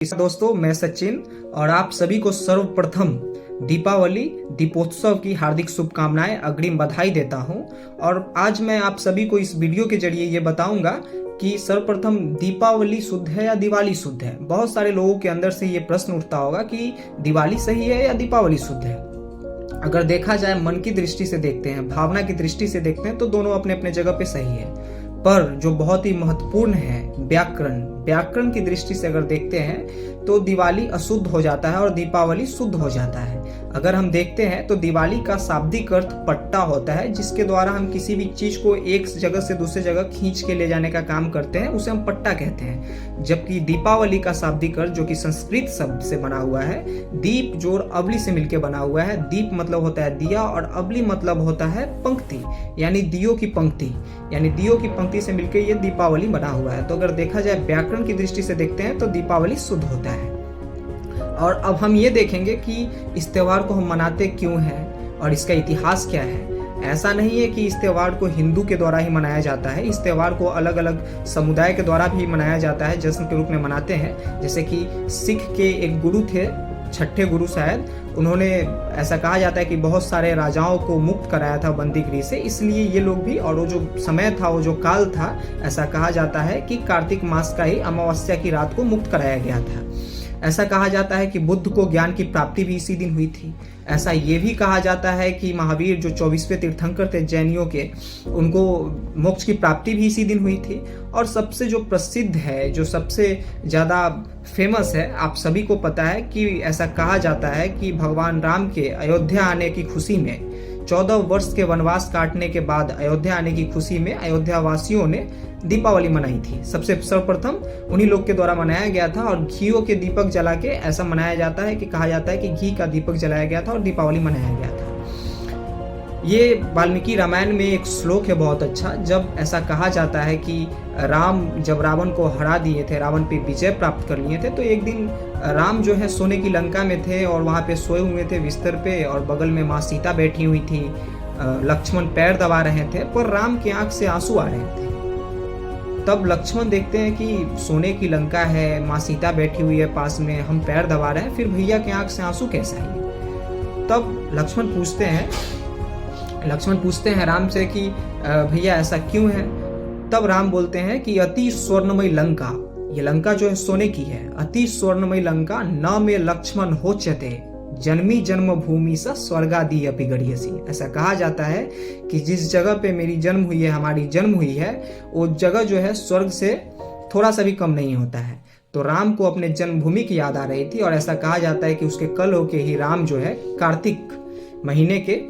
दोस्तों, मैं सचिन और आप सभी को सर्वप्रथम दीपावली दीपोत्सव की हार्दिक शुभकामनाएं अग्रिम बधाई देता हूं। और आज मैं आप सभी को इस वीडियो के जरिए ये बताऊंगा कि सर्वप्रथम दीपावली शुद्ध है या दिवाली शुद्ध है। बहुत सारे लोगों के अंदर से ये प्रश्न उठता होगा कि दिवाली सही है या दीपावली शुद्ध है। अगर देखा जाए, मन की दृष्टि से देखते हैं, भावना की दृष्टि से देखते हैं तो दोनों अपने अपने जगह पे सही है। पर जो बहुत ही महत्वपूर्ण है, व्याकरण की दृष्टि से अगर देखते हैं तो दिवाली अशुद्ध हो जाता है और दीपावली शुद्ध हो जाता है। अगर हम देखते हैं तो दिवाली का शाब्दिक अर्थ पट्टा होता है, जिसके द्वारा हम किसी भी चीज को एक जगह से दूसरी जगह खींच के ले जाने का काम करते हैं, उसे हम पट्टा कहते हैं। जबकि दीपावली का शाब्दिक अर्थ, जो कि संस्कृत शब्द से बना हुआ है, दीप जोड़ अबली से मिलकर बना हुआ है। दीप मतलब होता है दिया और अबली मतलब होता है पंक्ति, यानी दियों की पंक्ति, यानी दियों की पंक्ति से मिलकर ये दीपावली बना हुआ है। तो अगर देखा जाए व्याकरण की दृष्टि से देखते हैं तो दीपावली शुद्ध होता है। और अब हम ये देखेंगे कि इस त्योहार को हम मनाते क्यों हैं और इसका इतिहास क्या है। ऐसा नहीं है कि इस त्योहार को हिंदू के द्वारा ही मनाया जाता है। इस त्योहार को अलग अलग समुदाय के द्वारा भी मनाया जाता है, जश्न के रूप में मनाते हैं। जैसे कि सिख के एक गुरु थे, छठे गुरु शायद, उन्होंने, ऐसा कहा जाता है कि बहुत सारे राजाओं को मुक्त कराया था बंदीगृह से, इसलिए ये लोग भी, और वो जो समय था, वो जो काल था, ऐसा कहा जाता है कि कार्तिक मास का ही अमावस्या की रात को मुक्त कराया गया था। ऐसा कहा जाता है कि बुद्ध को ज्ञान की प्राप्ति भी इसी दिन हुई थी। ऐसा ये भी कहा जाता है कि महावीर, जो 24वें तीर्थंकर थे जैनियों के, उनको मोक्ष की प्राप्ति भी इसी दिन हुई थी। और सबसे जो प्रसिद्ध है, जो सबसे ज़्यादा फेमस है, आप सभी को पता है कि ऐसा कहा जाता है कि भगवान राम के अयोध्या आने की खुशी में, 14 वर्ष के वनवास काटने के बाद अयोध्या आने की खुशी में अयोध्या वासियों ने दीपावली मनाई थी। सबसे सर्वप्रथम उन्हीं लोग के द्वारा मनाया गया था और घियों के दीपक जला के ऐसा मनाया जाता है कि कहा जाता है कि घी का दीपक जलाया गया था और दीपावली मनाया गया था। ये वाल्मीकि रामायण में एक श्लोक है बहुत अच्छा, जब ऐसा कहा जाता है कि राम जब रावण को हरा दिए थे, रावण पे विजय प्राप्त कर लिए थे, तो एक दिन राम जो है सोने की लंका में थे और वहाँ पे सोए हुए थे बिस्तर पे, और बगल में माँ सीता बैठी हुई थी। लक्ष्मण पैर दबा रहे थे, पर राम की आंख से आंसू आ रहे थे। तब लक्ष्मण देखते हैं कि सोने की लंका है, माँ सीता बैठी हुई है पास में, हम पैर दबा रहे हैं, फिर भैया की आंख से आंसू कैसे आएंगे। तब लक्ष्मण पूछते हैं राम से कि भैया ऐसा क्यों है। तब राम बोलते हैं कि अति स्वर्णमयी लंका, ये लंका जो है सोने की है, अति स्वर्णमयी लंका न में लक्ष्मण होच्यते जन्मी जन्मभूमि सा स्वर्गादि अपि गरीयसी। ऐसा कहा जाता है कि जिस जगह पे मेरी जन्म हुई है, हमारी जन्म हुई है, वो जगह जो है स्वर्ग से थोड़ा सा भी कम नहीं होता है। तो राम को अपने जन्मभूमि की याद आ रही थी, और ऐसा कहा जाता है कि उसके कल होके ही राम जो है कार्तिक महीने के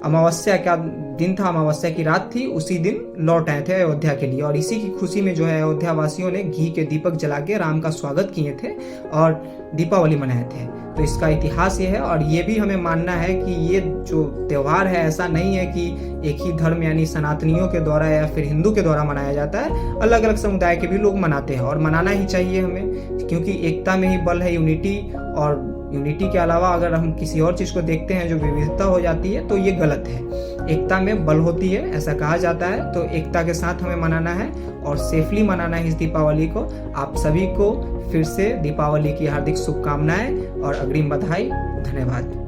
अमावस्या का दिन था, अमावस्या की रात थी, उसी दिन लौट आए थे अयोध्या के लिए। और इसी की खुशी में जो है अयोध्या वासियों ने घी के दीपक जला के राम का स्वागत किए थे और दीपावली मनाए थे। तो इसका इतिहास ये है। और ये भी हमें मानना है कि ये जो त्योहार है, ऐसा नहीं है कि एक ही धर्म यानी सनातनियों के द्वारा या फिर हिंदू के द्वारा मनाया जाता है। अलग अलग समुदाय के भी लोग मनाते हैं और मनाना ही चाहिए हमें, क्योंकि एकता में ही बल है, यूनिटी। और यूनिटी के अलावा अगर हम किसी और चीज़ को देखते हैं जो विविधता हो जाती है, तो ये गलत है। एकता में बल होती है, ऐसा कहा जाता है। तो एकता के साथ हमें मनाना है और सेफली मनाना है इस दीपावली को। आप सभी को फिर से दीपावली की हार्दिक शुभकामनाएं और अग्रिम बधाई। धन्यवाद।